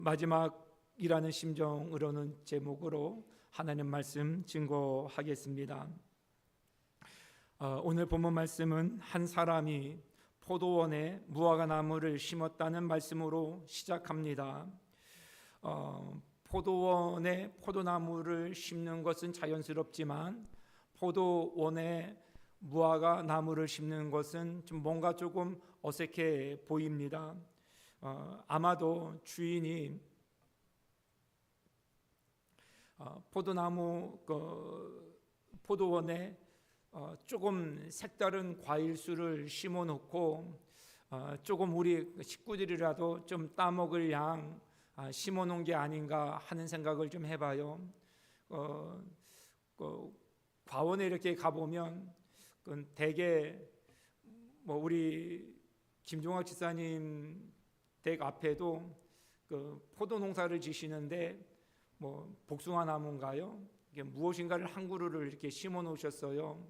마지막이라는 심정으로는 제목으로 하나님 말씀 증거하겠습니다. 오늘 본문 말씀은 한 사람이 포도원에 무화과나무를 심었다는 말씀으로 시작합니다. 포도원에 포도나무를 심는 것은 자연스럽지만 포도원에 무화과나무를 심는 것은 좀 뭔가 조금 어색해 보입니다. 아마도 주인이 포도원에 조금 색다른 과일수를 심어 놓고 조금 우리 식구들이라도 좀 따먹을 양 심어 놓은 게 아닌가 하는 생각을 좀 해봐요. 과원에 이렇게 가보면 대개 우리 김종학 지사님 댁 앞에도 포도 농사를 지시는데 복숭아 나무인가요? 이게 무엇인가를 한 그루를 이렇게 심어 놓으셨어요.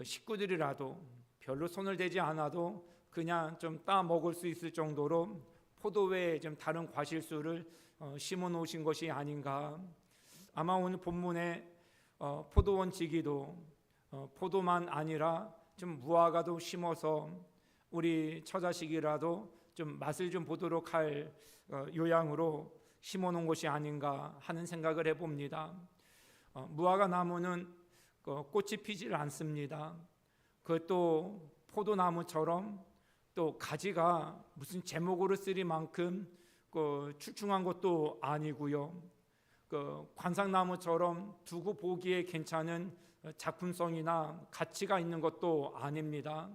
식구들이라도 별로 손을 대지 않아도 그냥 좀 따 먹을 수 있을 정도로 포도 외에 좀 다른 과실수를 심어 놓으신 것이 아닌가. 아마 오늘 본문에 포도원 지기도 포도만 아니라 좀 무화과도 심어서 우리 처자식이라도 좀 맛을 좀 보도록 할 요양으로 심어 놓은 것이 아닌가 하는 생각을 해봅니다. 무화과 나무는 꽃이 피질 않습니다. 그것도 포도나무처럼 또 가지가 무슨 제목으로 쓰리 만큼 출중한 것도 아니고요. 관상나무처럼 두고 보기에 괜찮은 작품성이나 가치가 있는 것도 아닙니다.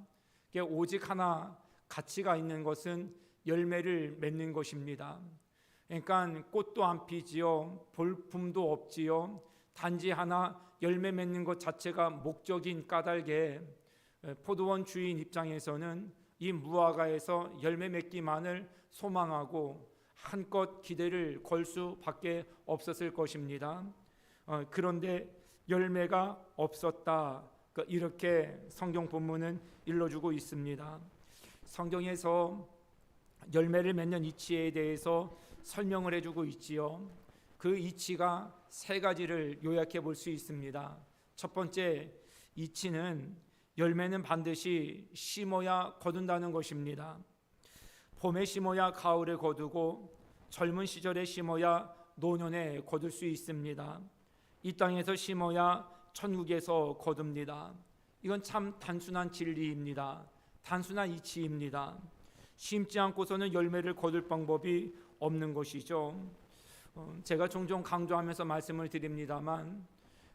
오직 하나 가치가 있는 것은 열매를 맺는 것입니다. 그러니까 꽃도 안 피지요, 볼품도 없지요. 단지 하나 열매 맺는 것 자체가 목적인 까닭에 포도원 주인 입장에서는 이 무화과에서 열매 맺기만을 소망하고 한껏 기대를 걸 수밖에 없었을 것입니다. 그런데 열매가 없었다, 이렇게 성경 본문은 일러주고 있습니다. 성경에서 열매를 맺는 이치에 대해서 설명을 해주고 있지요. 그 이치가 세 가지를 요약해 볼 수 있습니다. 첫 번째 이치는 열매는 반드시 심어야 거둔다는 것입니다. 봄에 심어야 가을에 거두고 젊은 시절에 심어야 노년에 거둘 수 있습니다. 이 땅에서 심어야 천국에서 거둡니다. 이건 참 단순한 진리입니다. 단순한 이치입니다. 심지 않고서는 열매를 거둘 방법이 없는 것이죠. 제가 종종 강조하면서 말씀을 드립니다만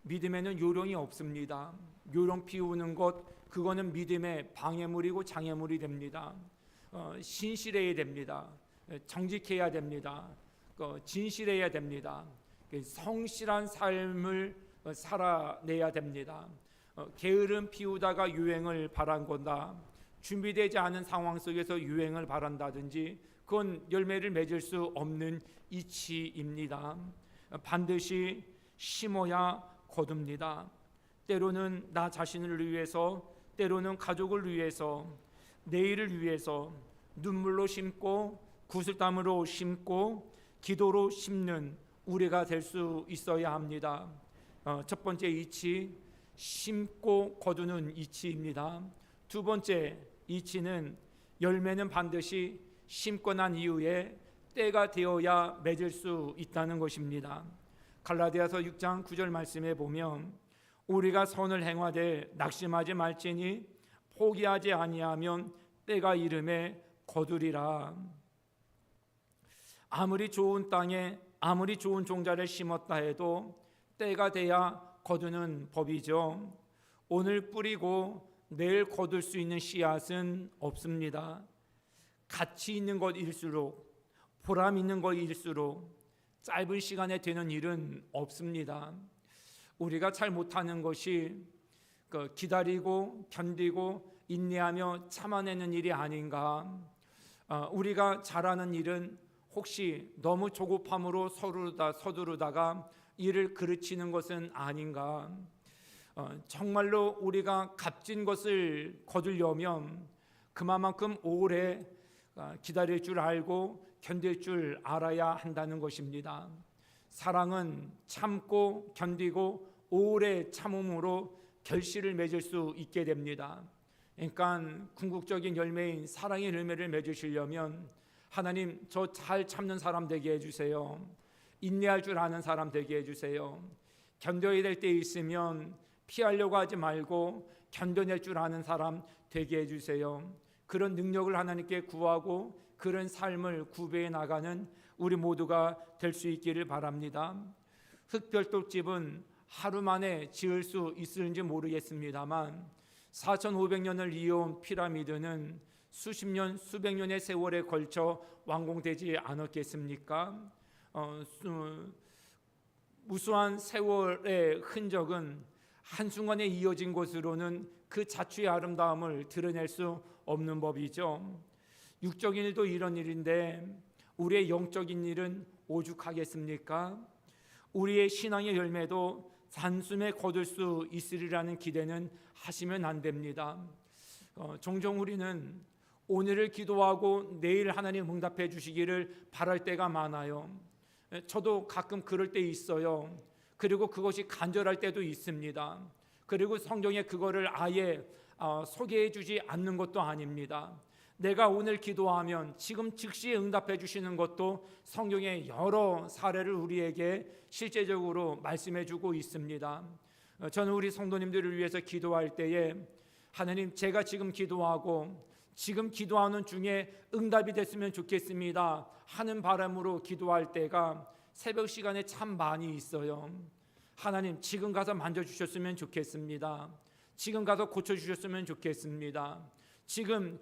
믿음에는 요령이 없습니다. 요령 피우는 것, 그거는 믿음의 방해물이고 장애물이 됩니다. 신실해야 됩니다. 정직해야 됩니다. 진실해야 됩니다. 성실한 삶을 살아내야 됩니다. 게으름 피우다가 유행을 바란거나 준비되지 않은 상황 속에서 유행을 바란다든지 그건 열매를 맺을 수 없는 이치입니다. 반드시 심어야 거둡니다. 때로는 나 자신을 위해서, 때로는 가족을 위해서, 내일을 위해서 눈물로 심고 구슬땀으로 심고 기도로 심는 우리가 될 수 있어야 합니다. 첫 번째 이치, 심고 거두는 이치입니다. 두 번째 이치는 열매는 반드시 심고 난 이후에 때가 되어야 맺을 수 있다는 것입니다. 갈라디아서 6장 9절 말씀에 보면 우리가 선을 행하되 낙심하지 말지니 포기하지 아니하면 때가 이름에 거두리라. 아무리 좋은 땅에 아무리 좋은 종자를 심었다 해도 때가 돼야 거두는 법이죠. 오늘 뿌리고 내일 거둘 수 있는 씨앗은 없습니다. 가치 있는 것일수록, 보람 있는 것일수록 짧은 시간에 되는 일은 없습니다. 우리가 잘 못하는 것이 기다리고 견디고 인내하며 참아내는 일이 아닌가. 우리가 잘하는 일은 혹시 너무 조급함으로 서두르다가 일을 그르치는 것은 아닌가. 정말로 우리가 값진 것을 거두려면 그만큼 오래 기다릴 줄 알고 견딜 줄 알아야 한다는 것입니다. 사랑은 참고 견디고 오래 참음으로 결실을 맺을 수 있게 됩니다. 그러니까 궁극적인 열매인 사랑의 열매를 맺으시려면 하나님, 저 잘 참는 사람 되게 해주세요. 인내할 줄 아는 사람 되게 해주세요. 견뎌야 될 때 있으면 피하려고 하지 말고 견뎌낼 줄 아는 사람 되게 해주세요. 그런 능력을 하나님께 구하고 그런 삶을 구배해 나가는 우리 모두가 될 수 있기를 바랍니다. 흙별떡집은 하루 만에 지을 수 있을지 모르겠습니다만 4,500년을 이어온 피라미드는 수십 년, 수백 년의 세월에 걸쳐 완공되지 않았겠습니까? 무수한 세월의 흔적은 한순간에 이어진 것으로는 그 자체의 아름다움을 드러낼 수 없는 법이죠. 육적인 일도 이런 일인데 우리의 영적인 일은 오죽하겠습니까? 우리의 신앙의 열매도 단숨에 거둘 수 있으리라는 기대는 하시면 안 됩니다. 종종 우리는 오늘을 기도하고 내일 하나님 응답해 주시기를 바랄 때가 많아요. 저도 가끔 그럴 때 있어요. 그리고 그것이 간절할 때도 있습니다. 그리고 성경에 그거를 아예 소개해 주지 않는 것도 아닙니다. 내가 오늘 기도하면 지금 즉시 응답해 주시는 것도 성경의 여러 사례를 우리에게 실제적으로 말씀해 주고 있습니다. 저는 우리 성도님들을 위해서 기도할 때에 하나님, 제가 지금 기도하고 지금 기도하는 중에 응답이 됐으면 좋겠습니다 하는 바람으로 기도할 때가 새벽 시간에 참 많이 있어요. 하나님, 지금 가서 만져주셨으면 좋겠습니다. 지금 가서 고쳐주셨으면 좋겠습니다. 지금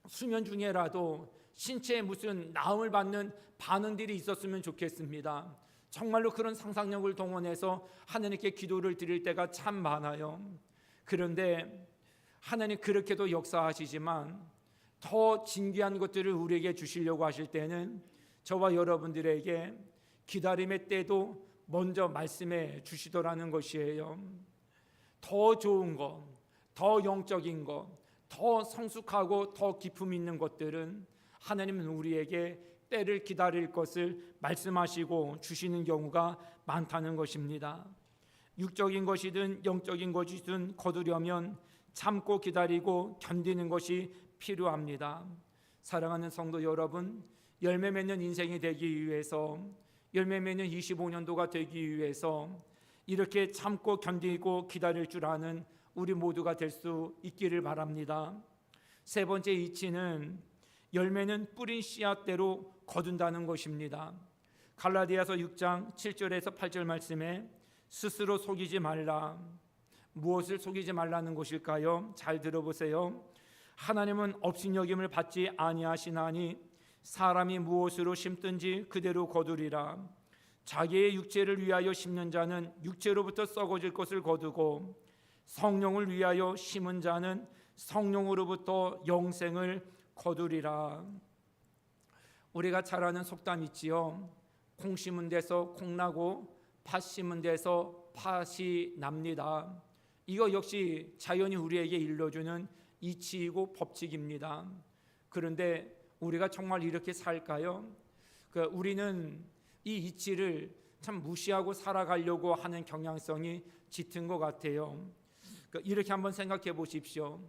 수면 중에라도 신체에 무슨 나음을 받는 반응들이 있었으면 좋겠습니다. 정말로 그런 상상력을 동원해서 하나님께 기도를 드릴 때가 참 많아요. 그런데 하나님 그렇게도 역사하시지만 더 진귀한 것들을 우리에게 주시려고 하실 때는 저와 여러분들에게 기다림의 때도 먼저 말씀해 주시더라는 것이에요. 더 좋은 것, 더 영적인 것, 더 성숙하고 더 기품 있는 것들은 하나님은 우리에게 때를 기다릴 것을 말씀하시고 주시는 경우가 많다는 것입니다. 육적인 것이든 영적인 것이든 거두려면 참고 기다리고 견디는 것이 필요합니다. 사랑하는 성도 여러분, 열매 맺는 인생이 되기 위해서, 열매 맺는 25년도가 되기 위해서 이렇게 참고 견디고 기다릴 줄 아는 우리 모두가 될 수 있기를 바랍니다. 세 번째 이치는 열매는 뿌린 씨앗대로 거둔다는 것입니다. 갈라디아서 6장 7절에서 8절 말씀에 스스로 속이지 말라. 무엇을 속이지 말라는 것일까요? 잘 들어보세요. 하나님은 업신여김을 받지 아니하시나니 사람이 무엇으로 심든지 그대로 거두리라. 자기의 육체를 위하여 심는 자는 육체로부터 썩어질 것을 거두고 성령을 위하여 심은 자는 성령으로부터 영생을 거두리라. 우리가 잘 아는 속담 있지요. 콩 심은 데서 콩 나고 팥 심은 데서 팥이 납니다. 이거 역시 자연이 우리에게 일러주는 이치이고 법칙입니다. 그런데 우리가 정말 이렇게 살까요? 우리는 이 이치를 참 무시하고 살아가려고 하는 경향성이 짙은 것 같아요. 이렇게 한번 생각해 보십시오.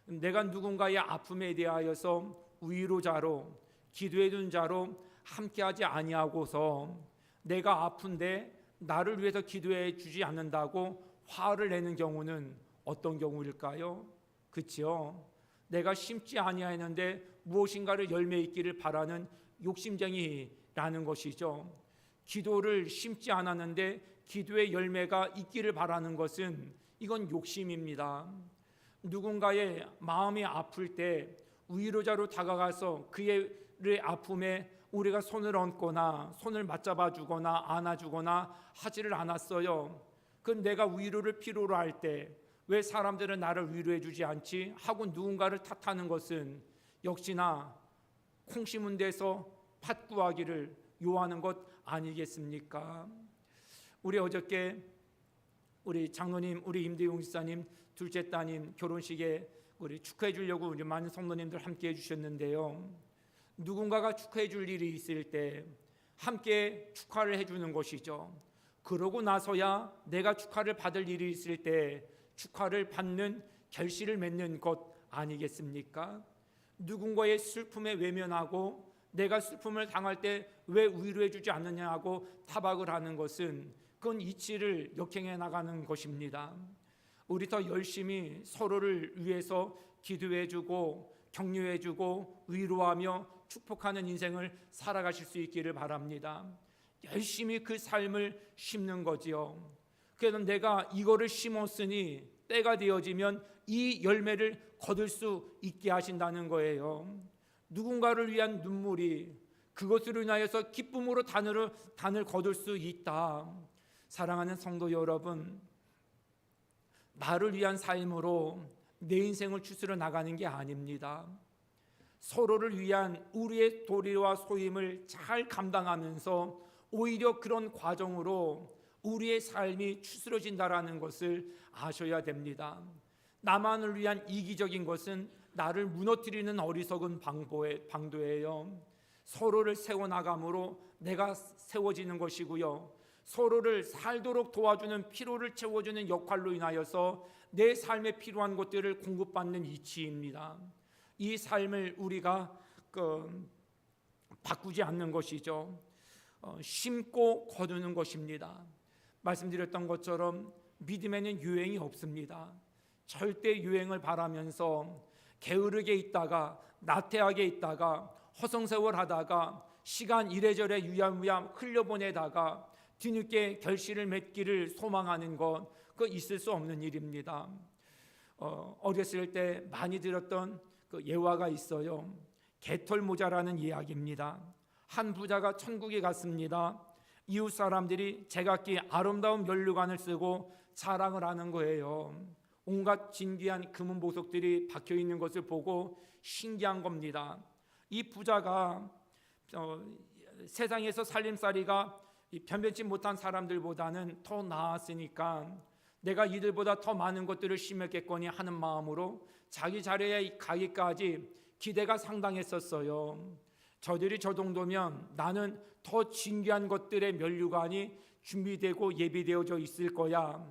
내가 누군가의 아픔에 대하여서 위로자로 기도해 준 자로 함께하지 아니하고서 내가 아픈데 나를 위해서 기도해 주지 않는다고 화를 내는 경우는 어떤 경우일까요? 그렇죠? 내가 심지 아니하였는데 무엇인가를 열매 있기를 바라는 욕심쟁이라는 것이죠. 기도를 심지 않았는데 기도의 열매가 있기를 바라는 것은 이건 욕심입니다. 누군가의 마음이 아플 때 위로자로 다가가서 그의 아픔에 우리가 손을 얹거나 손을 맞잡아 주거나 안아주거나 하지를 않았어요. 그럼 내가 위로를 필요로 할 때 왜 사람들은 나를 위로해 주지 않지? 하고 누군가를 탓하는 것은 역시나 콩 심은 데서 팥 구하기를 요하는 것 아니겠습니까? 우리 어저께 우리 장로님, 우리 임대용 집사님 둘째 따님 결혼식에 우리 축하해 주려고 우리 많은 성도님들 함께 해주셨는데요. 누군가가 축하해 줄 일이 있을 때 함께 축하를 해주는 것이죠. 그러고 나서야 내가 축하를 받을 일이 있을 때 축하를 받는 결실을 맺는 것 아니겠습니까? 누군가의 슬픔에 외면하고 내가 슬픔을 당할 때 왜 위로해 주지 않느냐고 타박을 하는 것은 그건 이치를 역행해 나가는 것입니다. 우리 더 열심히 서로를 위해서 기도해 주고 격려해 주고 위로하며 축복하는 인생을 살아가실 수 있기를 바랍니다. 열심히 그 삶을 심는 거지요. 그래서 내가 이거를 심었으니 때가 되어지면 이 열매를 거둘 수 있게 하신다는 거예요. 누군가를 위한 눈물이 그것으로 인하여서 기쁨으로 단을 거둘 수 있다. 사랑하는 성도 여러분, 나를 위한 삶으로 내 인생을 추스려 나가는 게 아닙니다. 서로를 위한 우리의 도리와 소임을 잘 감당하면서 오히려 그런 과정으로 우리의 삶이 추스러진다라는 것을 아셔야 됩니다. 나만을 위한 이기적인 것은 나를 무너뜨리는 어리석은 방도예요. 서로를 세워나감으로 내가 세워지는 것이고요. 서로를 살도록 도와주는 피로를 채워주는 역할로 인하여서 내 삶에 필요한 것들을 공급받는 이치입니다. 이 삶을 우리가 바꾸지 않는 것이죠. 심고 거두는 것입니다. 말씀드렸던 것처럼 믿음에는 유행이 없습니다. 절대 유행을 바라면서 게으르게 있다가 나태하게 있다가 허송세월하다가 시간 이래저래 유야무야 흘려보내다가 뒤늦게 결실을 맺기를 소망하는 것, 그거 있을 수 없는 일입니다. 어렸을 때 많이 들었던 그 예화가 있어요. 개털모자라는 이야기입니다. 한 부자가 천국에 갔습니다. 이웃 사람들이 제각기 아름다운 면류관을 쓰고 자랑을 하는 거예요. 온갖 진귀한 금은 보석들이 박혀 있는 것을 보고 신기한 겁니다. 이 부자가 세상에서 살림살이가 변변치 못한 사람들보다는 더 나았으니까 내가 이들보다 더 많은 것들을 심었겠거니 하는 마음으로 자기 자리에 가기까지 기대가 상당했었어요. 저들이 저 정도면 나는 더 진귀한 것들의 면류관이 준비되고 예비되어져 있을 거야.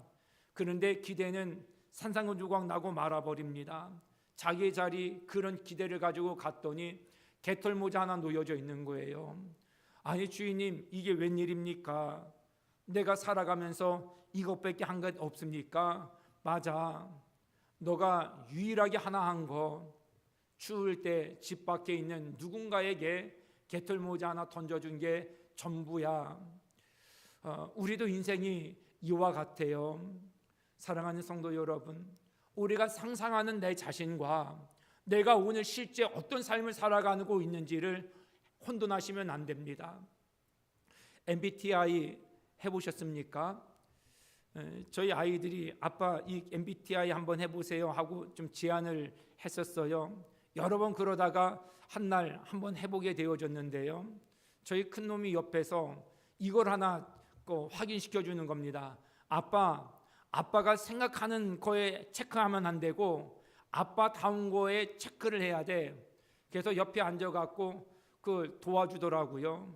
그런데 기대는 산산조각 나고 말아버립니다. 자기의 자리 그런 기대를 가지고 갔더니 개털모자 하나 놓여져 있는 거예요. 아니 주인님, 이게 웬일입니까? 내가 살아가면서 이것밖에 한 것 없습니까? 맞아. 너가 유일하게 하나 한 거, 추울 때 집 밖에 있는 누군가에게 개털모자 하나 던져준 게 전부야. 우리도 인생이 이와 같아요. 사랑하는 성도 여러분, 우리가 상상하는 내 자신과 내가 오늘 실제 어떤 삶을 살아가고 있는지를 혼돈하시면 안 됩니다. MBTI 해보셨습니까? 저희 아이들이 아빠 이 MBTI 한번 해보세요 하고 좀 제안을 했었어요. 여러 번 그러다가 한 날 한번 해보게 되어졌는데요. 저희 큰 놈이 옆에서 이걸 하나 확인시켜 주는 겁니다. 아빠가 생각하는 거에 체크하면 안 되고 아빠다운 거에 체크를 해야 돼. 그래서 옆에 앉아갖고 그 도와주더라고요.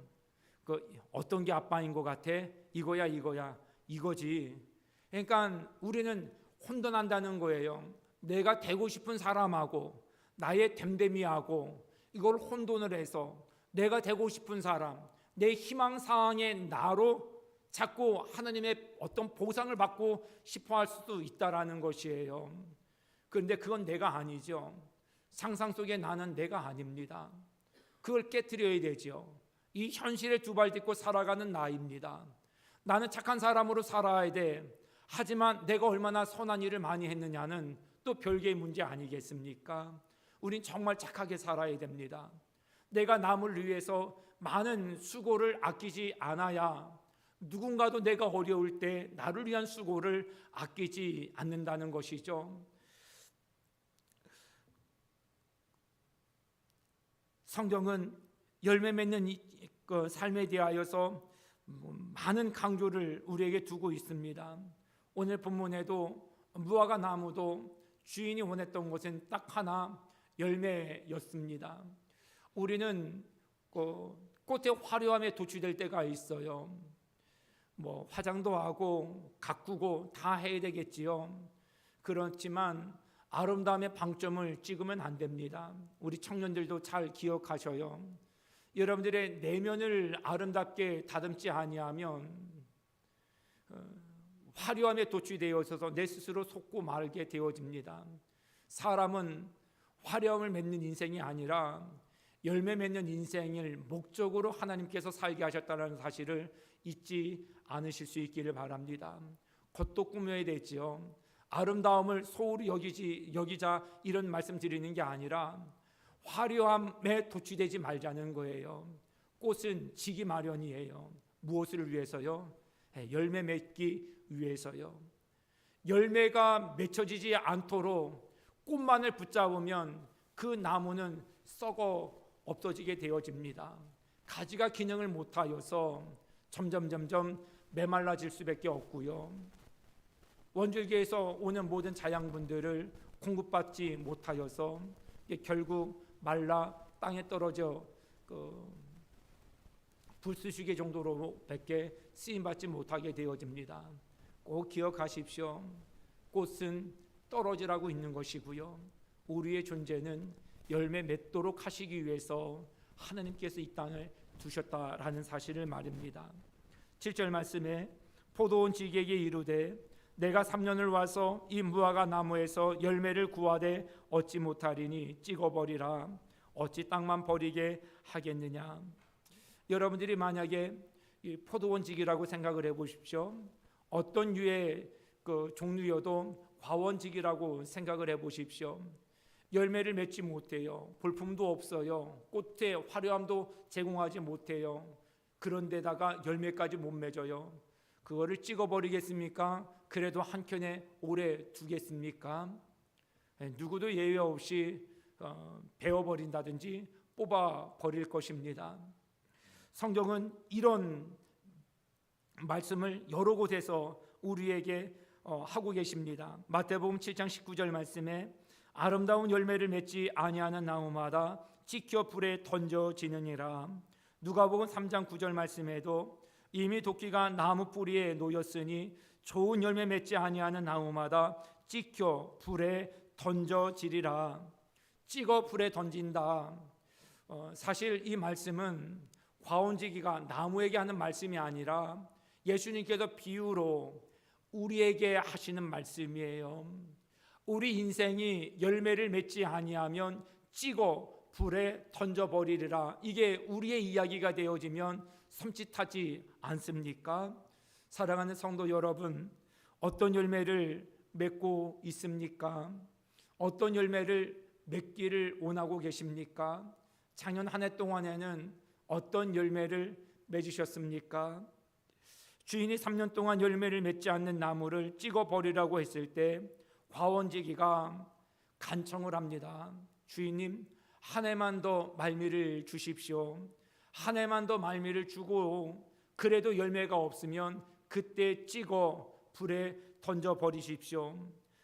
어떤 게 아빠인 것 같아? 이거야 이거지. 그러니까 우리는 혼돈한다는 거예요. 내가 되고 싶은 사람하고 나의 됨됨이하고 이걸 혼돈을 해서 내가 되고 싶은 사람, 내 희망사항의 나로 자꾸 하나님의 어떤 보상을 받고 싶어 할 수도 있다라는 것이에요. 그런데 그건 내가 아니죠. 상상 속의 나는 내가 아닙니다. 그걸 깨트려야 되죠. 이 현실에 두 발 딛고 살아가는 나입니다. 나는 착한 사람으로 살아야 돼. 하지만 내가 얼마나 선한 일을 많이 했느냐는 또 별개의 문제 아니겠습니까? 우린 정말 착하게 살아야 됩니다. 내가 남을 위해서 많은 수고를 아끼지 않아야 누군가도 내가 어려울 때 나를 위한 수고를 아끼지 않는다는 것이죠. 성경은 열매 맺는 삶에 대하여서 많은 강조를 우리에게 두고 있습니다. 오늘 본문에도 무화과 나무도 주인이 원했던 것은 딱 하나, 열매였습니다. 우리는 꽃의 화려함에 도취될 때가 있어요. 뭐 화장도 하고 가꾸고 다 해야 되겠지요. 그렇지만 아름다움의 방점을 찍으면 안 됩니다. 우리 청년들도 잘 기억하셔요. 여러분들의 내면을 아름답게 다듬지 아니하면 화려함에 도취되어 있어서 내 스스로 속고 말게 되어집니다. 사람은 화려함을 맺는 인생이 아니라 열매 맺는 인생을 목적으로 하나님께서 살게 하셨다는 사실을 잊지 않으실 수 있기를 바랍니다. 겉도 꾸며야 되지요. 아름다움을 소홀히 여기자 이런 말씀 드리는 게 아니라 화려함에 도취되지 말자는 거예요. 꽃은 지기 마련이에요. 무엇을 위해서요? 열매 맺기 위해서요. 열매가 맺혀지지 않도록 꽃만을 붙잡으면 그 나무는 썩어 없어지게 되어집니다. 가지가 기능을 못하여서 점점 메말라질 수밖에 없고요. 원줄기에서 오는 모든 자양분들을 공급받지 못하여서 결국 말라 땅에 떨어져 불쑤시개 정도로밖에 쓰임받지 못하게 되어집니다. 꼭 기억하십시오. 꽃은 떨어지라고 있는 것이고요. 우리의 존재는 열매 맺도록 하시기 위해서 하나님께서 이 땅을 두셨다라는 사실을 말입니다. 7절 말씀에 포도원 지기에게 이르되 내가 3년을 와서 이 무화과 나무에서 열매를 구하되 얻지 못하리니 찍어버리라. 어찌 땅만 버리게 하겠느냐. 여러분들이 만약에 이 포도원 지기라고 생각을 해보십시오. 어떤 유의 종류여도 과원지기라고 생각을 해보십시오. 열매를 맺지 못해요. 볼품도 없어요. 꽃의 화려함도 제공하지 못해요. 그런데다가 열매까지 못 맺어요. 그거를 찍어버리겠습니까? 그래도 한켠에 오래 두겠습니까? 누구도 예외 없이 베어버린다든지 뽑아버릴 것입니다. 성경은 이런 말씀을 여러 곳에서 우리에게 하고 계십니다. 마태복음 7장 19절 말씀에 아름다운 열매를 맺지 아니하는 나무마다 찍혀 불에 던져지느니라. 누가복음 3장 9절 말씀에도 이미 도끼가 나무 뿌리에 놓였으니 좋은 열매 맺지 아니하는 나무마다 찍혀 불에 던져지리라. 찍어 불에 던진다. 사실 이 말씀은 과원지기가 나무에게 하는 말씀이 아니라 예수님께서 비유로 우리에게 하시는 말씀이에요. 우리 인생이 열매를 맺지 아니하면 찍어 불에 던져버리리라. 이게 우리의 이야기가 되어지면 섬찟하지 않습니까? 사랑하는 성도 여러분, 어떤 열매를 맺고 있습니까? 어떤 열매를 맺기를 원하고 계십니까? 작년 한 해 동안에는 어떤 열매를 맺으셨습니까? 주인이 3년 동안 열매를 맺지 않는 나무를 찍어버리라고 했을 때 과원지기가 간청을 합니다. 주인님, 한 해만 더 말미를 주십시오. 한 해만 더 말미를 주고 그래도 열매가 없으면 그때 찍어 불에 던져버리십시오.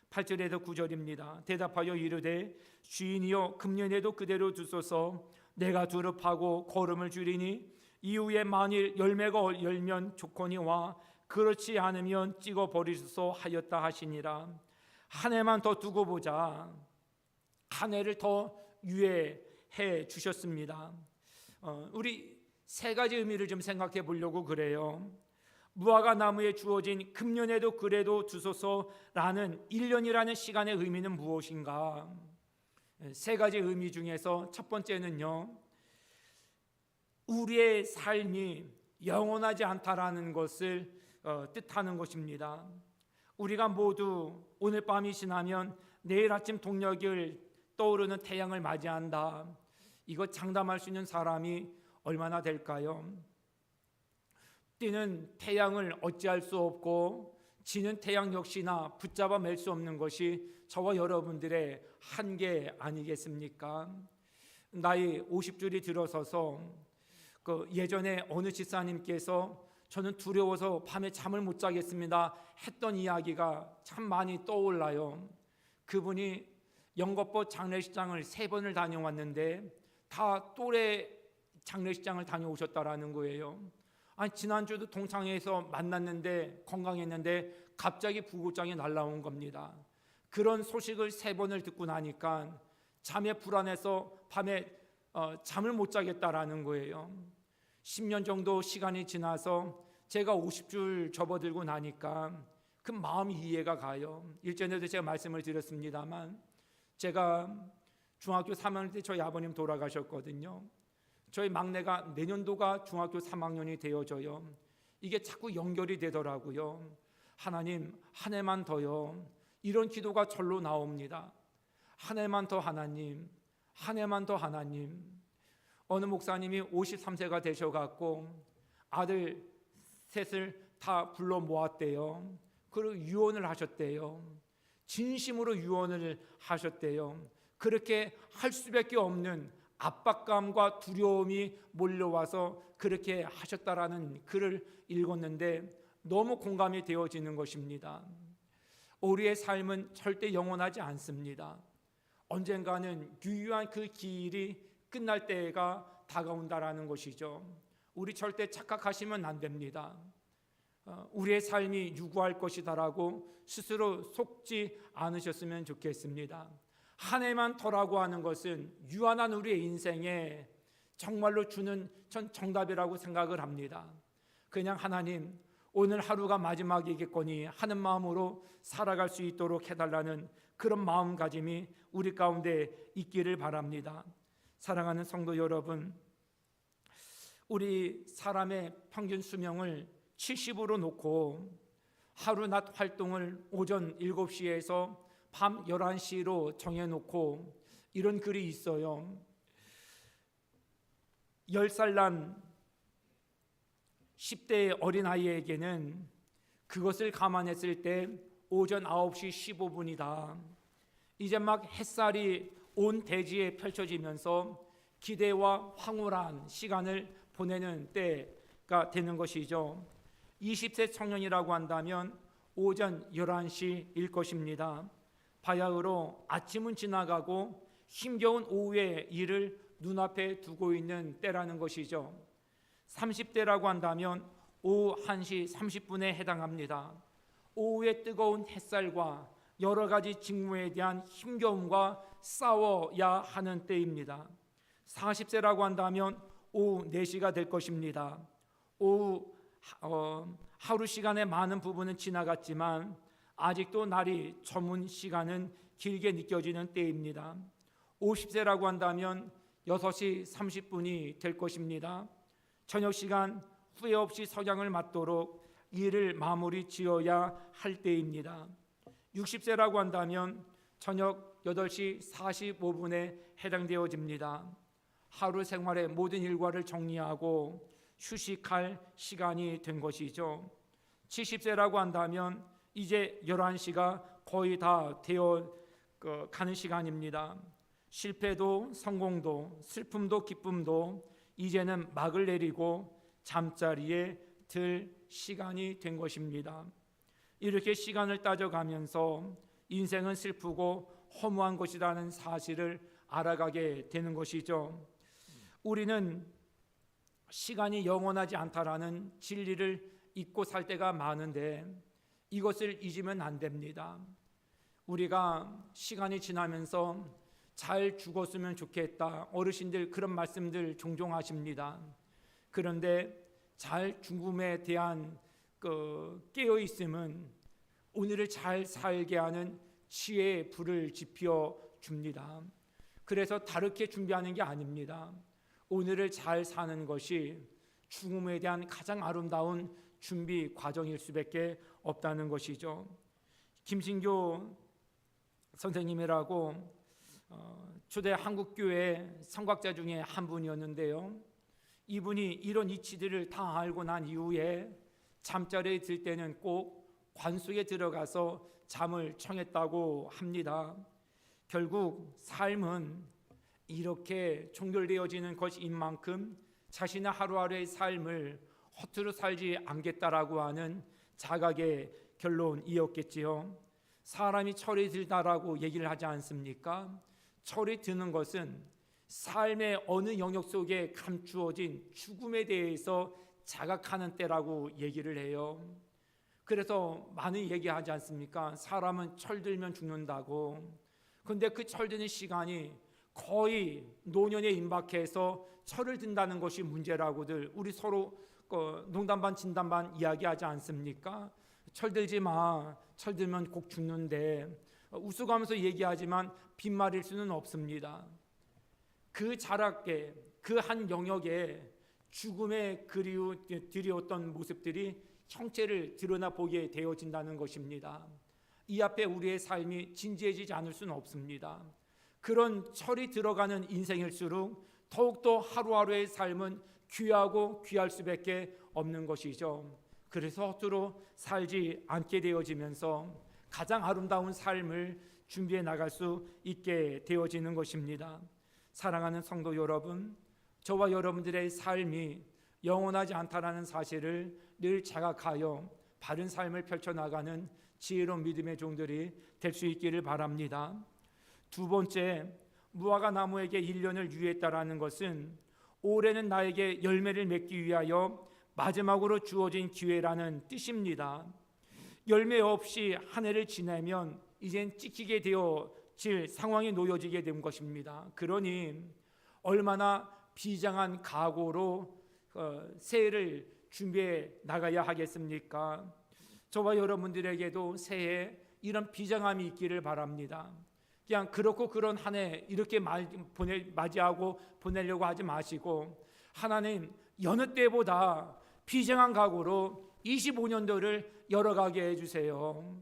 8절에서 9절입니다. 대답하여 이르되 주인이여 금년에도 그대로 두소서. 내가 두릅하고 거름을 줄이니 이후에 만일 열매가 열면 좋거니와 그렇지 않으면 찍어버리소서 하였다 하시니라. 한 해만 더 두고 보자. 한 해를 더 유예해 주셨습니다. 우리 세 가지 의미를 좀 생각해 보려고 그래요. 무화과 나무에 주어진 금년에도 그래도 주소서라는 1년이라는 시간의 의미는 무엇인가? 세 가지 의미 중에서 첫 번째는요, 우리의 삶이 영원하지 않다라는 것을 뜻하는 것입니다. 우리가 모두 오늘 밤이 지나면 내일 아침 동력을 떠오르는 태양을 맞이한다. 이거 장담할 수 있는 사람이 얼마나 될까요? 뜨는 태양을 어찌할 수 없고 지는 태양 역시나 붙잡아 맬 수 없는 것이 저와 여러분들의 한계 아니겠습니까? 나이 50줄이 들어서서 예전에 어느 집사님께서 저는 두려워서 밤에 잠을 못 자겠습니다 했던 이야기가 참 많이 떠올라요. 그분이 영거포 장례식장을 3번을 다녀왔는데 다 또래 장례식장을 다녀오셨다라는 거예요. 아니 지난주도 동창회에서 만났는데 건강했는데 갑자기 부고장이 날라온 겁니다. 그런 소식을 3번을 듣고 나니까 잠에 불안해서 밤에 잠을 못 자겠다라는 거예요. 10년 정도 시간이 지나서 제가 50줄 접어들고 나니까 그 마음이 이해가 가요. 일전에도 제가 말씀을 드렸습니다만 제가 중학교 3학년 때 저희 아버님 돌아가셨거든요. 저희 막내가 내년도가 중학교 3학년이 되어져요. 이게 자꾸 연결이 되더라고요. 하나님 한 해만 더요. 이런 기도가 절로 나옵니다. 한 해만 더 하나님, 한 해만 더 하나님. 어느 목사님이 53세가 되셔갖고 아들 셋을 다 불러 모았대요. 그리고 유언을 하셨대요. 진심으로 유언을 하셨대요. 그렇게 할 수밖에 없는 압박감과 두려움이 몰려와서 그렇게 하셨다라는 글을 읽었는데 너무 공감이 되어지는 것입니다. 우리의 삶은 절대 영원하지 않습니다. 언젠가는 유유한 그 길이 끝날 때가 다가온다라는 것이죠. 우리 절대 착각하시면 안 됩니다. 우리의 삶이 유구할 것이다라고 스스로 속지 않으셨으면 좋겠습니다. 한 해만 더라고 하는 것은 유한한 우리의 인생에 정말로 주는 전 정답이라고 생각을 합니다. 그냥 하나님 오늘 하루가 마지막이겠거니 하는 마음으로 살아갈 수 있도록 해달라는 그런 마음가짐이 우리 가운데 있기를 바랍니다. 사랑하는 성도 여러분, 우리 사람의 평균 수명을 70으로 놓고 하루 낮 활동을 오전 7시에서 밤 11시로 정해놓고 이런 글이 있어요. 10살 난 10대의 어린아이에게는 그것을 감안했을 때 오전 9시 15분이다. 이제 막 햇살이 온 대지에 펼쳐지면서 기대와 황홀한 시간을 보내는 때가 되는 것이죠. 20세 청년이라고 한다면 오전 11시일 것입니다. 바야흐로 아침은 지나가고 힘겨운 오후의 일을 눈앞에 두고 있는 때라는 것이죠. 30대라고 한다면 오후 1시 30분에 해당합니다. 오후의 뜨거운 햇살과 여러 가지 직무에 대한 힘겨움과 싸워야 하는 때입니다. 40세라고 한다면 오후 4시가 될 것입니다. 오후 하루 시간의 많은 부분은 지나갔지만 아직도 날이 저문 시간은 길게 느껴지는 때입니다. 50세라고 한다면 6시 30분이 될 것입니다. 저녁 시간 후회 없이 석양을 맞도록 일을 마무리 지어야 할 때입니다. 60세라고 한다면 저녁 8시 45분에 해당되어집니다. 하루 생활의 모든 일과를 정리하고 휴식할 시간이 된 것이죠. 70세라고 한다면 이제 11시가 거의 다 되어 가는 시간입니다. 실패도 성공도 슬픔도 기쁨도 이제는 막을 내리고 잠자리에 들 시간이 된 것입니다. 이렇게 시간을 따져가면서 인생은 슬프고 허무한 것이라는 사실을 알아가게 되는 것이죠. 우리는 시간이 영원하지 않다라는 진리를 잊고 살 때가 많은데 이것을 잊으면 안 됩니다. 우리가 시간이 지나면서 잘 죽었으면 좋겠다. 어르신들 그런 말씀들 종종 하십니다. 그런데 잘 죽음에 대한 깨어 있음은 오늘을 잘 살게 하는 지혜의 불을 지펴 줍니다. 그래서 다르게 준비하는 게 아닙니다. 오늘을 잘 사는 것이 죽음에 대한 가장 아름다운 준비 과정일 수밖에 없다는 것이죠. 김신교 선생님이라고 초대 한국교회 성곽자 중에 한 분이었는데요. 이분이 이런 이치들을 다 알고 난 이후에 잠자리에 들 때는 꼭 관 속에 들어가서 잠을 청했다고 합니다. 결국 삶은 이렇게 종결되어지는 것인 만큼 자신의 하루하루의 삶을 허투루 살지 않겠다라고 하는 자각의 결론이었겠지요. 사람이 철이 들다라고 얘기를 하지 않습니까? 철이 드는 것은 삶의 어느 영역 속에 감추어진 죽음에 대해서 자각하는 때라고 얘기를 해요. 그래서 많이 얘기하지 않습니까? 사람은 철들면 죽는다고. 근데 그 철드는 시간이 거의 노년에 임박해서 철을 든다는 것이 문제라고들 우리 서로 농담 반 진담 반 이야기하지 않습니까? 철들지 마. 철들면 꼭 죽는데. 웃어가면서 얘기하지만 빈말일 수는 없습니다. 그 자락에 그 한 영역에 죽음의 드리웠던 모습들이 형체를 드러나 보게 되어진다는 것입니다. 이 앞에 우리의 삶이 진지해지지 않을 수는 없습니다. 그런 철이 들어가는 인생일수록 더욱더 하루하루의 삶은 귀하고 귀할 수밖에 없는 것이죠. 그래서 헛으로 살지 않게 되어지면서 가장 아름다운 삶을 준비해 나갈 수 있게 되어지는 것입니다. 사랑하는 성도 여러분, 저와 여러분들의 삶이 영원하지 않다라는 사실을 늘 자각하여 바른 삶을 펼쳐나가는 지혜로운 믿음의 종들이 될 수 있기를 바랍니다. 두 번째, 무화과 나무에게 1년을 유예했다라는 것은 올해는 나에게 열매를 맺기 위하여 마지막으로 주어진 기회라는 뜻입니다. 열매 없이 한 해를 지내면 이젠 찍히게 되어질 상황에 놓여지게 된 것입니다. 그러니 얼마나 비장한 각오로 새해를 준비해 나가야 하겠습니까? 저와 여러분들에게도 새해 이런 비장함이 있기를 바랍니다. 그냥 그렇고 그런 한 해 이렇게 맞이하고 보내려고 하지 마시고 하나님 여느 때보다 비장한 각오로 25년도를 열어가게 해주세요.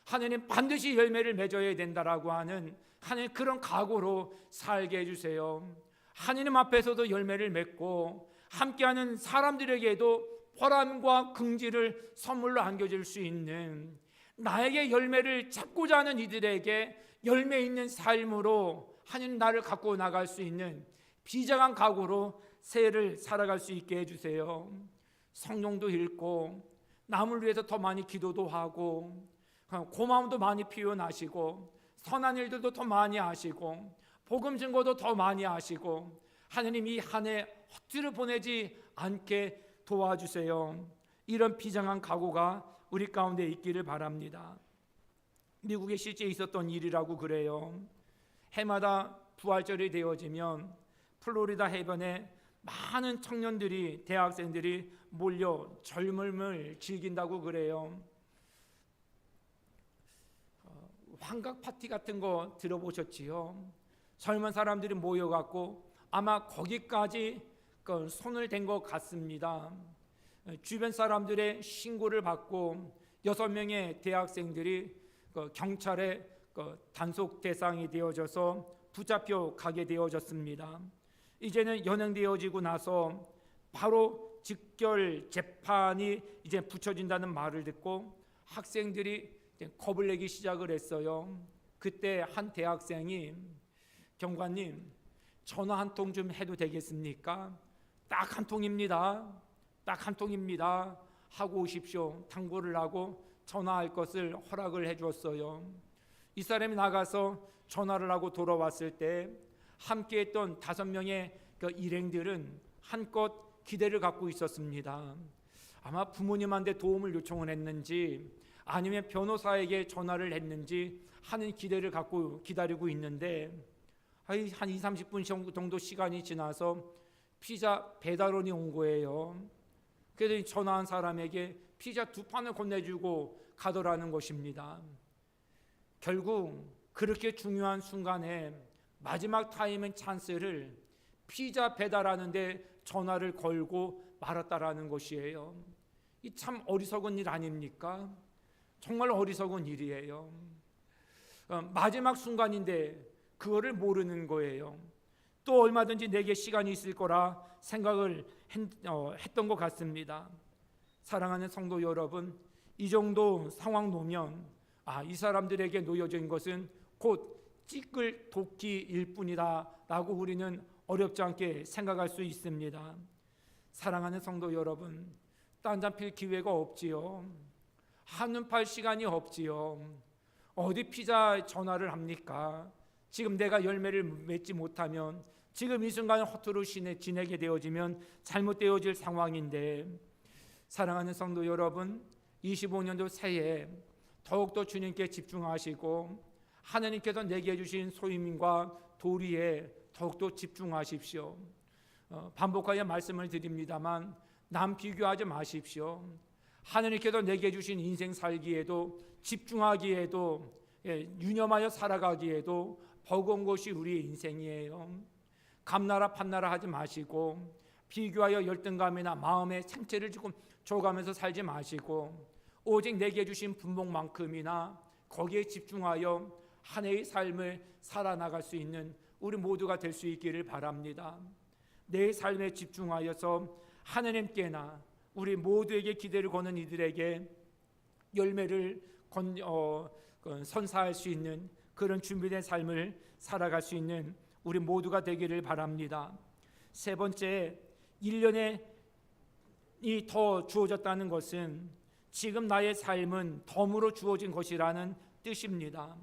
하나님 반드시 열매를 맺어야 된다라고 하는 하나님 그런 각오로 살게 해주세요. 하나님 앞에서도 열매를 맺고 함께하는 사람들에게도 보람과 긍지를 선물로 안겨줄 수 있는 나에게 열매를 찾고자 하는 이들에게 열매 있는 삶으로 하나님 나를 갖고 나갈 수 있는 비장한 각오로 새해를 살아갈 수 있게 해주세요. 성령도 읽고 남을 위해서 더 많이 기도도 하고 고마움도 많이 표현하시고 선한 일들도 더 많이 하시고 복음 증거도 더 많이 하시고 하나님 이 한 해 헛되이 보내지 않게 도와주세요. 이런 비장한 각오가 우리 가운데 있기를 바랍니다. 미국에 실제 있었던 일이라고 그래요. 해마다 부활절이 되어지면 플로리다 해변에 많은 청년들이 대학생들이 몰려 젊음을 즐긴다고 그래요. 환각 파티 같은 거 들어보셨지요? 젊은 사람들이 모여갖고 아마 거기까지 손을 댄 것 같습니다. 주변 사람들의 신고를 받고 6명의 대학생들이 경찰의 단속 대상이 되어져서 붙잡혀 가게 되어졌습니다. 이제는 연행되어지고 나서 바로 즉결 재판이 이제 붙여진다는 말을 듣고 학생들이 겁을 내기 시작을 했어요. 그때 한 대학생이 경관님 전화 한 통 좀 해도 되겠습니까? 딱 한 통입니다. 딱 한 통입니다. 하고 오십시오. 당부를 하고 전화할 것을 허락을 해주었어요. 이 사람이 나가서 전화를 하고 돌아왔을 때 함께했던 5명의 그 일행들은 한껏 기대를 갖고 있었습니다. 아마 부모님한테 도움을 요청을 했는지 아니면 변호사에게 전화를 했는지 하는 기대를 갖고 기다리고 있는데 한 20-30분 정도 시간이 지나서 피자 배달원이 온 거예요. 그래서 전화한 사람에게 피자 2판을 건네주고 가더라는 것입니다. 결국 그렇게 중요한 순간에 마지막 타임의 찬스를 피자 배달하는데 전화를 걸고 말았다라는 것이에요. 이 참 어리석은 일 아닙니까? 정말 어리석은 일이에요. 마지막 순간인데 그거를 모르는 거예요. 또 얼마든지 내게 시간이 있을 거라 생각을 했던 것 같습니다. 사랑하는 성도 여러분, 이 정도 상황 놓으면 이 사람들에게 놓여진 것은 곧 찌끌 도끼일 뿐이다 라고 우리는 어렵지 않게 생각할 수 있습니다. 사랑하는 성도 여러분, 딴 필 기회가 없지요. 한눈 팔 시간이 없지요. 어디 피자 전화를 합니까? 지금 내가 열매를 맺지 못하면 지금 이 순간 허투루 지내게 되어지면 잘못되어질 상황인데, 사랑하는 성도 여러분, 25년도 새해 더욱더 주님께 집중하시고 하나님께서 내게 주신 소임과 도리에 더욱더 집중하십시오. 반복하여 말씀을 드립니다만 남 비교하지 마십시오. 하나님께서 내게 주신 인생 살기에도, 집중하기에도, 유념하여 살아가기에도 버거운 것이 우리의 인생이에요. 감나라 판나라 하지 마시고, 비교하여 열등감이나 마음의 상처를 조금 줘가면서 살지 마시고, 오직 내게 주신 분목만큼이나 거기에 집중하여 한 해의 삶을 살아나갈 수 있는 우리 모두가 될 수 있기를 바랍니다. 내 삶에 집중하여서 하나님께나 우리 모두에게 기대를 거는 이들에게 열매를 선사할 수 있는 그런 준비된 삶을 살아갈 수 있는 우리 모두가 되기를 바랍니다. 세 번째, 1년에 더 주어졌다는 것은 지금 나의 삶은 덤으로 주어진 것이라는 뜻입니다.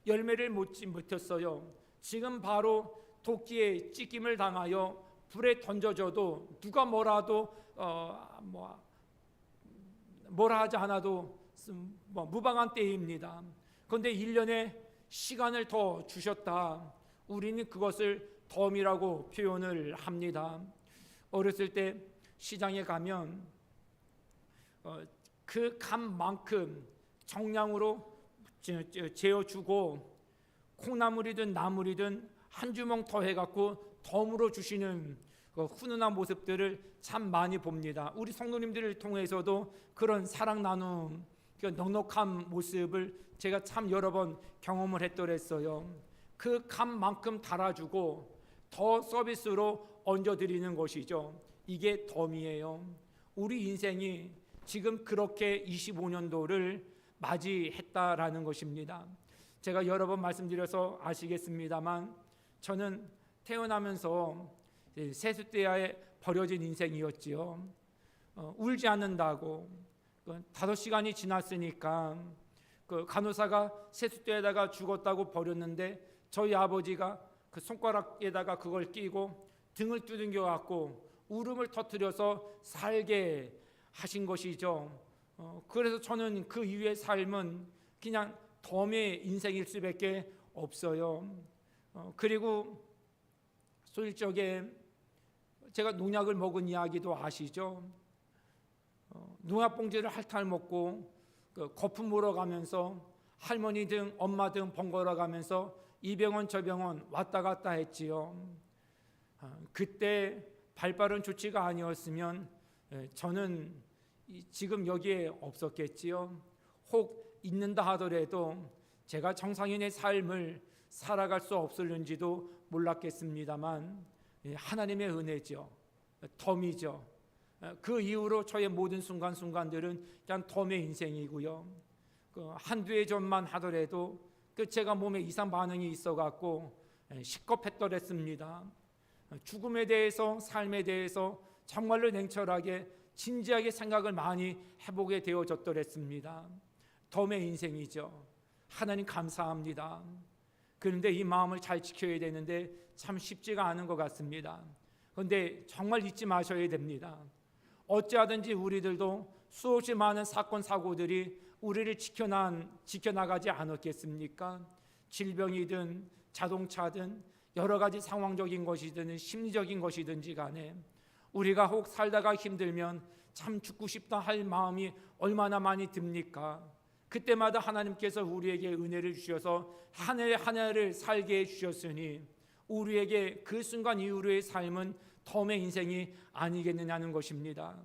열매를 못했어요. 지금 바로 도끼에 찢김을 당하여 불에 던져져도 누가 뭐라도 뭐라 하지 않아도 무방한 때입니다. 그런데 1년의 시간을 더 주셨다. 우리는 그것을 덤이라고 표현을 합니다. 어렸을 때 시장에 가면 그 값만큼 정량으로 재어주고 콩나물이든 나물이든 한 주먹 더 해갖고 덤으로 주시는 그 훈훈한 모습들을 참 많이 봅니다. 우리 성도님들을 통해서도 그런 사랑 나눔, 그 넉넉한 모습을 제가 참 여러 번 경험을 했더랬어요. 그 값만큼 달아주고 더 서비스로 얹어드리는 것이죠. 이게 덤이에요. 우리 인생이 지금 그렇게 25년도를 맞이했다라는 것입니다. 제가 여러 번 말씀드려서 아시겠습니다만 저는 태어나면서 세숫대야에 버려진 인생이었지요. 울지 않는다고 5시간이 지났으니까 그 간호사가 세숫대에다가 죽었다고 버렸는데 저희 아버지가 그 손가락에다가 그걸 끼고 등을 두들겨 갖고 울음을 터뜨려서 살게 하신 것이죠. 그래서 저는 그 이후의 삶은 그냥 덤의 인생일 수밖에 없어요. 그리고 소일적에 제가 농약을 먹은 이야기도 아시죠? 농약봉지를 핥아 먹고 거품 물어가면서 할머니 등 엄마 등 번거로 가면서 이 병원 저 병원 왔다 갔다 했지요. 그때 발빠른 조치가 아니었으면 저는 지금 여기에 없었겠지요. 혹 있는다 하더라도 제가 정상인의 삶을 살아갈 수 없을는지도 몰랐겠습니다만 하나님의 은혜죠. 덤이죠. 그 이후로 저의 모든 순간순간들은 그냥 덤의 인생이고요. 한두 해 전만 하더라도 제가 몸에 이상 반응이 있어갖고 식겁했더랬습니다. 죽음에 대해서 삶에 대해서 정말로 냉철하게 진지하게 생각을 많이 해보게 되어졌더랬습니다. 덤의 인생이죠. 하나님 감사합니다. 그런데 이 마음을 잘 지켜야 되는데 참 쉽지가 않은 것 같습니다. 그런데 정말 잊지 마셔야 됩니다. 어찌하든지 우리들도 수없이 많은 사건 사고들이 우리를 지켜나가지 않았겠습니까? 질병이든 자동차든 여러 가지 상황적인 것이든 심리적인 것이든지 간에 우리가 혹 살다가 힘들면 참 죽고 싶다 할 마음이 얼마나 많이 듭니까? 그때마다 하나님께서 우리에게 은혜를 주셔서 한 해 한 해를 살게 해주셨으니 우리에게 그 순간 이후로의 삶은 덤의 인생이 아니겠느냐는 것입니다.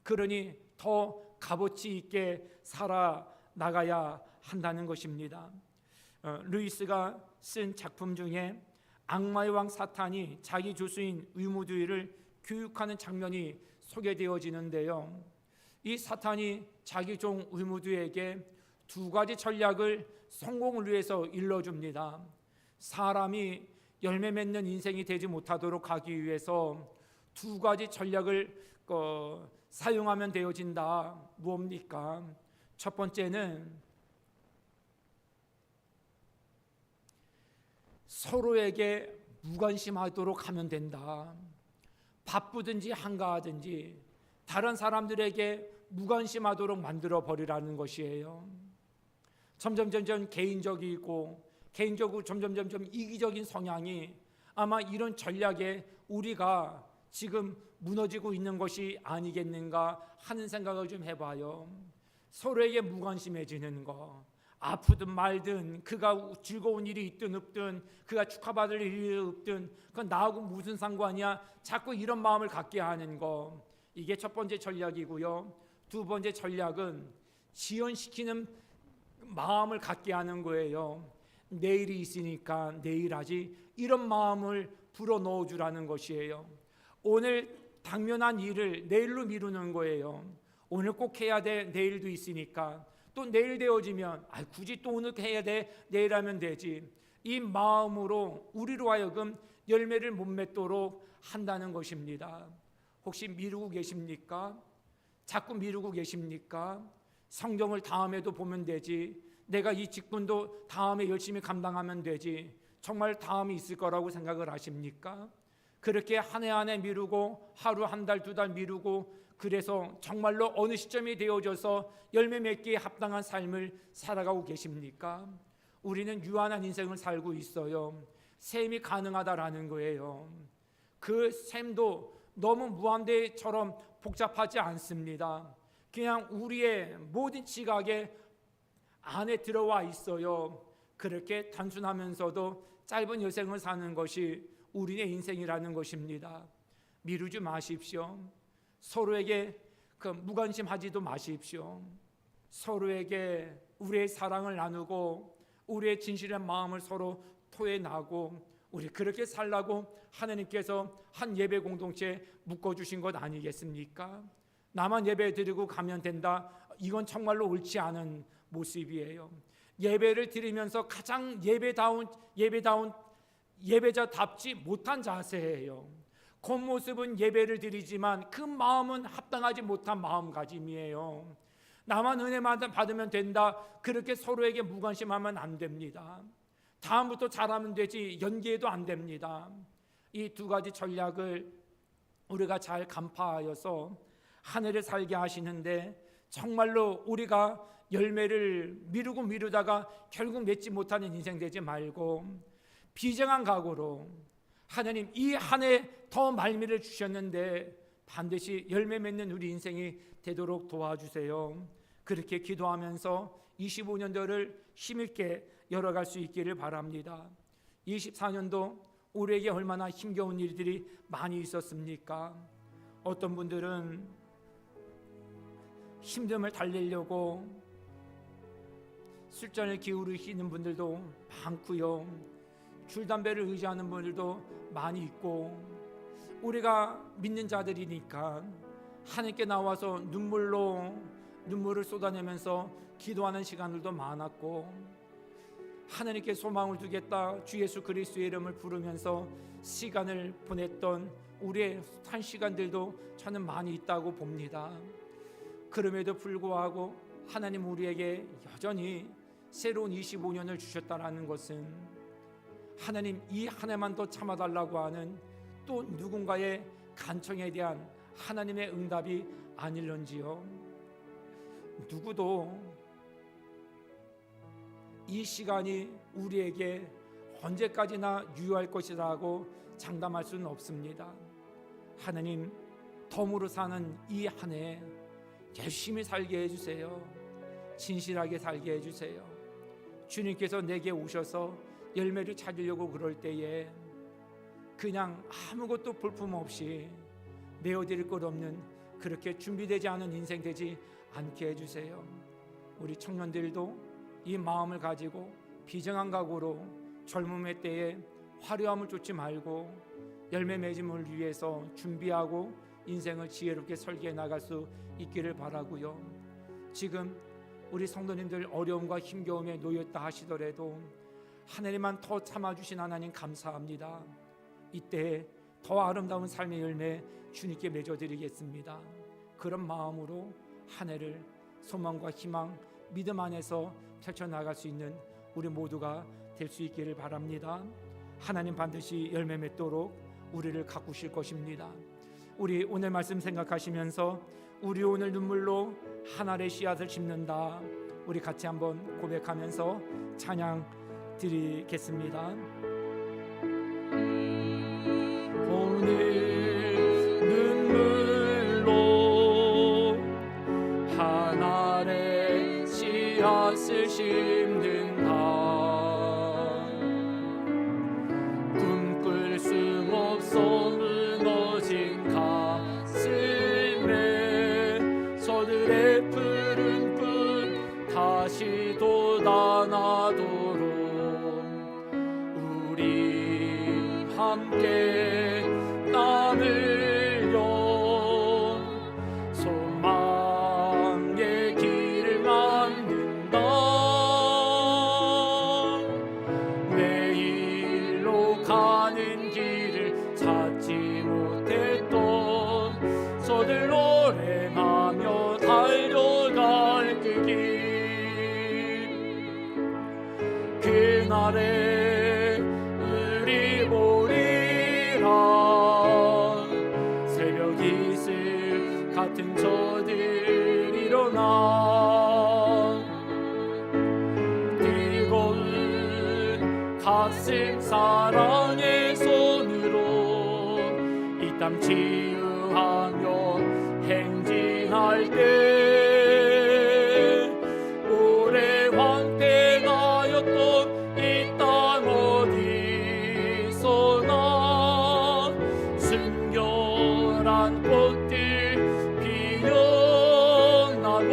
그러니 더 값어치 있게 살아나가야 한다는 것입니다. 루이스가 쓴 작품 중에 악마의 왕 사탄이 자기 조수인 위무드를 교육하는 장면이 소개되어지는데요. 이 사탄이 자기 종 위무드에게 두 가지 전략을 성공을 위해서 일러줍니다. 사람이 열매 맺는 인생이 되지 못하도록 하기 위해서 두 가지 전략을 사용하면 되어진다. 무엇입니까? 첫 번째는 서로에게 무관심하도록 하면 된다. 바쁘든지 한가하든지 다른 사람들에게 무관심하도록 만들어 버리라는 것이에요. 점점 개인적이고 점점 이기적인 성향이 아마 이런 전략에 우리가 지금 무너지고 있는 것이 아니겠는가 하는 생각을 좀 해봐요. 서로에게 무관심해지는 거, 아프든 말든 그가 즐거운 일이 있든 없든 그가 축하받을 일이 없든 그건 나하고 무슨 상관이야, 자꾸 이런 마음을 갖게 하는 거, 이게 첫 번째 전략이고요. 두 번째 전략은 지연시키는 마음을 갖게 하는 거예요. 내일이 있으니까 내일 하지, 이런 마음을 불어넣어 주라는 것이에요. 오늘 당면한 일을 내일로 미루는 거예요. 오늘 꼭 해야 돼, 내일도 있으니까. 또 내일 되어지면 굳이 또 오늘 해야 돼, 내일 하면 되지. 이 마음으로 우리로 하여금 열매를 못 맺도록 한다는 것입니다. 혹시 미루고 계십니까? 자꾸 미루고 계십니까? 성경을 다음에도 보면 되지, 내가 이 직분도 다음에 열심히 감당하면 되지, 정말 다음이 있을 거라고 생각을 하십니까? 그렇게 한 해 한 해 미루고 하루 한 달 두 달 미루고, 그래서 정말로 어느 시점이 되어져서 열매 맺기에 합당한 삶을 살아가고 계십니까? 우리는 유한한 인생을 살고 있어요. 셈이 가능하다라는 거예요. 그 셈도 너무 무한대처럼 복잡하지 않습니다. 그냥 우리의 모든 지각에 안에 들어와 있어요. 그렇게 단순하면서도 짧은 여생을 사는 것이 우리의 인생이라는 것입니다. 미루지 마십시오. 서로에게 무관심하지도 마십시오. 서로에게 우리의 사랑을 나누고 우리의 진실한 마음을 서로 토해나고, 우리 그렇게 살라고 하나님께서 한 예배 공동체에 묶어주신 것 아니겠습니까? 나만 예배 드리고 가면 된다, 이건 정말로 옳지 않은 모습이에요. 예배를 드리면서 가장 예배자답지 못한 자세예요. 겉모습은 예배를 드리지만 그 마음은 합당하지 못한 마음가짐이에요. 나만 은혜만 받으면 된다, 그렇게 서로에게 무관심하면 안 됩니다. 다음부터 잘하면 되지, 연기해도 안 됩니다. 이 두 가지 전략을 우리가 잘 간파하여서 한 해를 살게 하시는데, 정말로 우리가 열매를 미루다가 결국 맺지 못하는 인생 되지 말고 비정한 각오로, 하나님 이 한 해 더 말미를 주셨는데 반드시 열매 맺는 우리 인생이 되도록 도와주세요. 그렇게 기도하면서 25년도를 힘있게 열어갈 수 있기를 바랍니다. 24년도 우리에게 얼마나 힘겨운 일들이 많이 있었습니까? 어떤 분들은 힘듦을 달래려고 술잔을 기울이시는 분들도 많고요. 줄 담배를 의지하는 분들도 많이 있고, 우리가 믿는 자들이니까 하나님께 나와서 눈물을 쏟아내면서 기도하는 시간들도 많았고, 하나님께 소망을 두겠다 주 예수 그리스도의 이름을 부르면서 시간을 보냈던 우리의 한 시간들도 저는 많이 있다고 봅니다. 그럼에도 불구하고 하나님 우리에게 여전히 새로운 25년을 주셨다라는 것은 하나님 이 한 해만 더 참아달라고 하는 또 누군가의 간청에 대한 하나님의 응답이 아닐런지요. 누구도 이 시간이 우리에게 언제까지나 유효할 것이라고 장담할 수는 없습니다. 하나님 덤으로 사는 이 한 해 열심히 살게 해주세요. 진실하게 살게 해주세요. 주님께서 내게 오셔서 열매를 찾으려고 그럴 때에 그냥 아무것도 볼품없이 메어드릴 것 없는, 그렇게 준비되지 않은 인생 되지 않게 해주세요. 우리 청년들도 이 마음을 가지고 비정한 각오로 젊음의 때에 화려함을 쫓지 말고 열매 맺음을 위해서 준비하고 인생을 지혜롭게 설계해 나갈 수 있기를 바라고요. 지금 우리 성도님들 어려움과 힘겨움에 놓였다 하시더라도 하나님만 더 참아주신 하나님 감사합니다. 이때 더 아름다운 삶의 열매 주님께 맺어드리겠습니다. 그런 마음으로 한 해를 소망과 희망, 믿음 안에서 펼쳐나갈 수 있는 우리 모두가 될 수 있기를 바랍니다. 하나님 반드시 열매 맺도록 우리를 가꾸실 것입니다. 우리 오늘 말씀 생각하시면서 우리 오늘 눈물로 한 알의 씨앗을 심는다, 우리 같이 한번 고백하면서 찬양 드리겠습니다. 오늘 눈물로 한 알의 씨앗을 심는다, 꿈꿀 수 없어 무너진 가슴에 저들의 푸른 꿈 다시 돋아나도록 우리 함께 땀 흘려 소망의 길을 만든다. 내일로 가는 길을 찾지 못했던 저들 노래하며 달려갈 그 길, 그날에 우리 보리라. 새벽 이슬 같은 저들 일어나 뜨거운 가슴 사랑의 손으로 이 땅 치유하며 행진할 때 오래 황폐하였던 이 땅 어디서나 순결한 꽃들 피어나고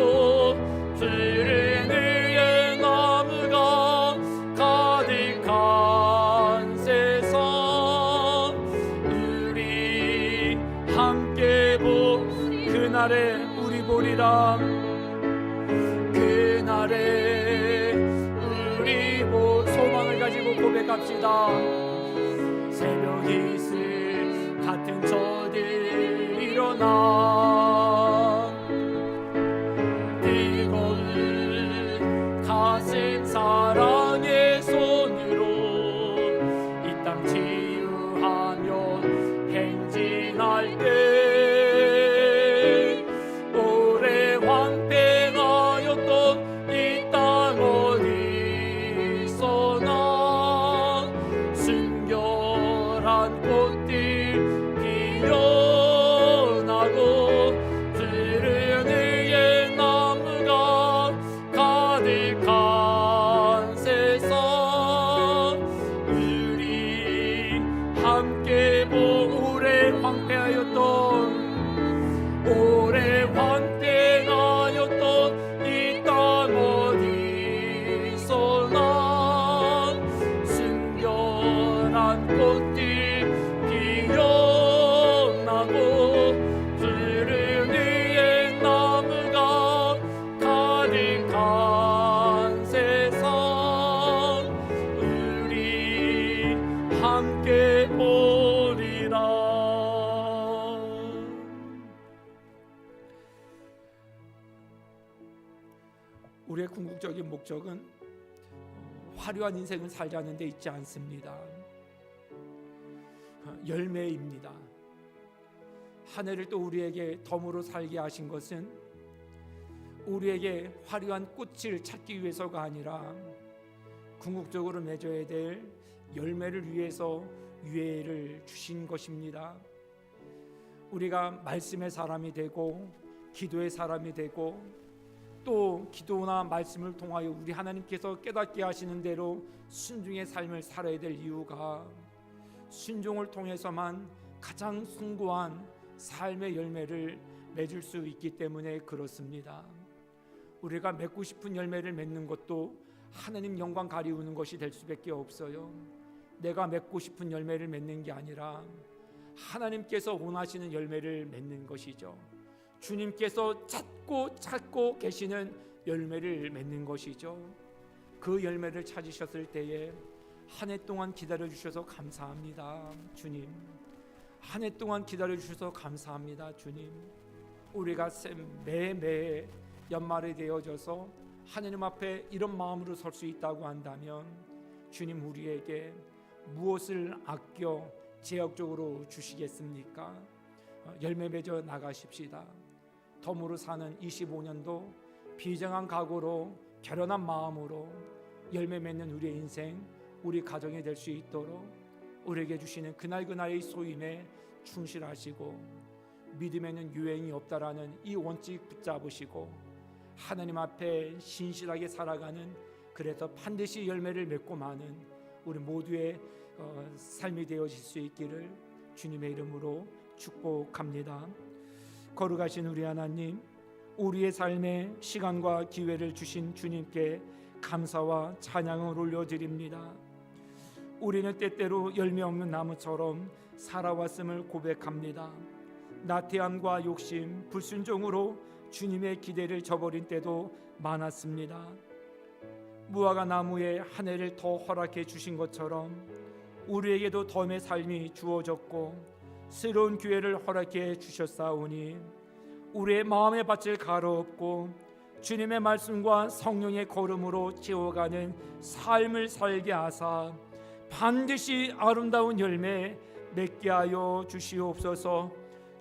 푸른 의의 나무가 가득한 세상, 우리 함께 그날에 우리 보리라. 그날에 우리 소망을 가지고 고백합시다. 새벽 이슬 같은 저들 일어나 뜨거운 가슴 사랑의 손으로 이 땅 치유하며 행진할 때 오래 황폐하였던 이 땅 어디서나 순결한 꽃들 피어나고 푸른 의의 나무가 가득한 세상, 우리 함께 오래 황폐하였던 이 땅 어디서나 순결한 꽃들 피어나고 푸른 의의 나무가 가득한 세상, 우리 함께 보리라. 우리의 궁극적인 목적은 화려한 인생을 살자는 데 있지 않습니다. 열매입니다. 한 해를 또 우리에게 덤으로 살게 하신 것은 우리에게 화려한 꽃을 찾기 위해서가 아니라 궁극적으로 맺어야 될 열매를 위해서 유예를 주신 것입니다. 우리가 말씀의 사람이 되고 기도의 사람이 되고 또 기도나 말씀을 통하여 우리 하나님께서 깨닫게 하시는 대로 순종의 삶을 살아야 될 이유가 순종을 통해서만 가장 숭고한 삶의 열매를 맺을 수 있기 때문에 그렇습니다. 우리가 맺고 싶은 열매를 맺는 것도 하나님 영광 가리우는 것이 될 수밖에 없어요. 내가 맺고 싶은 열매를 맺는 게 아니라 하나님께서 원하시는 열매를 맺는 것이죠. 주님께서 찾고 계시는 열매를 맺는 것이죠. 그 열매를 찾으셨을 때에 한 해 동안 기다려주셔서 감사합니다 주님. 한 해 동안 기다려주셔서 감사합니다 주님. 우리가 매해 연말이 되어져서 하느님 앞에 이런 마음으로 설 수 있다고 한다면 주님, 우리에게 무엇을 아껴 제약적으로 주시겠습니까? 열매 맺어 나가십시다. 덤으로 사는 25년도 비장한 각오로 결연한 마음으로 열매 맺는 우리의 인생, 우리 가정이 될 수 있도록 우리에게 주시는 그날그날의 소임에 충실하시고 믿음에는 유행이 없다라는 이 원칙 붙잡으시고 하나님 앞에 신실하게 살아가는, 그래서 반드시 열매를 맺고 마는 우리 모두의 삶이 되어질 수 있기를 주님의 이름으로 축복합니다. 거룩하신 우리 하나님, 우리의 삶에 시간과 기회를 주신 주님께 감사와 찬양을 올려드립니다. 우리는 때때로 열매 없는 나무처럼 살아왔음을 고백합니다. 나태함과 욕심, 불순종으로 주님의 기대를 저버린 때도 많았습니다. 무화과 나무에 한 해를 더 허락해 주신 것처럼 우리에게도 덤의 삶이 주어졌고 새로운 기회를 허락해 주셨사오니 우리의 마음의 밭을 가로엎고 주님의 말씀과 성령의 걸음으로 채워가는 삶을 살게 하사 반드시 아름다운 열매 맺게 하여 주시옵소서.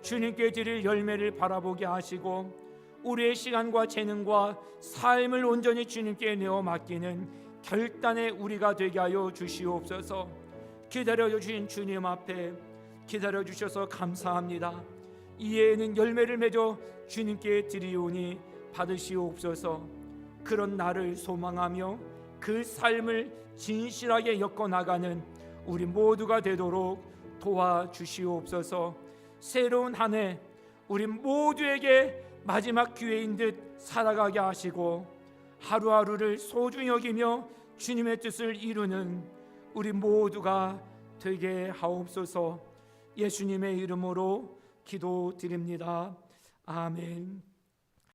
주님께 드릴 열매를 바라보게 하시고 우리의 시간과 재능과 삶을 온전히 주님께 내어 맡기는 결단의 우리가 되게 하여 주시옵소서. 기다려주신 주님 앞에 기다려주셔서 감사합니다. 이에는 열매를 맺어 주님께 드리오니 받으시옵소서. 그런 나를 소망하며 그 삶을 진실하게 엮어나가는 우리 모두가 되도록 도와주시옵소서. 새로운 한 해 우리 모두에게 마지막 기회인 듯 살아가게 하시고 하루하루를 소중히 여기며 주님의 뜻을 이루는 우리 모두가 되게 하옵소서. 예수님의 이름으로 기도드립니다. 아멘.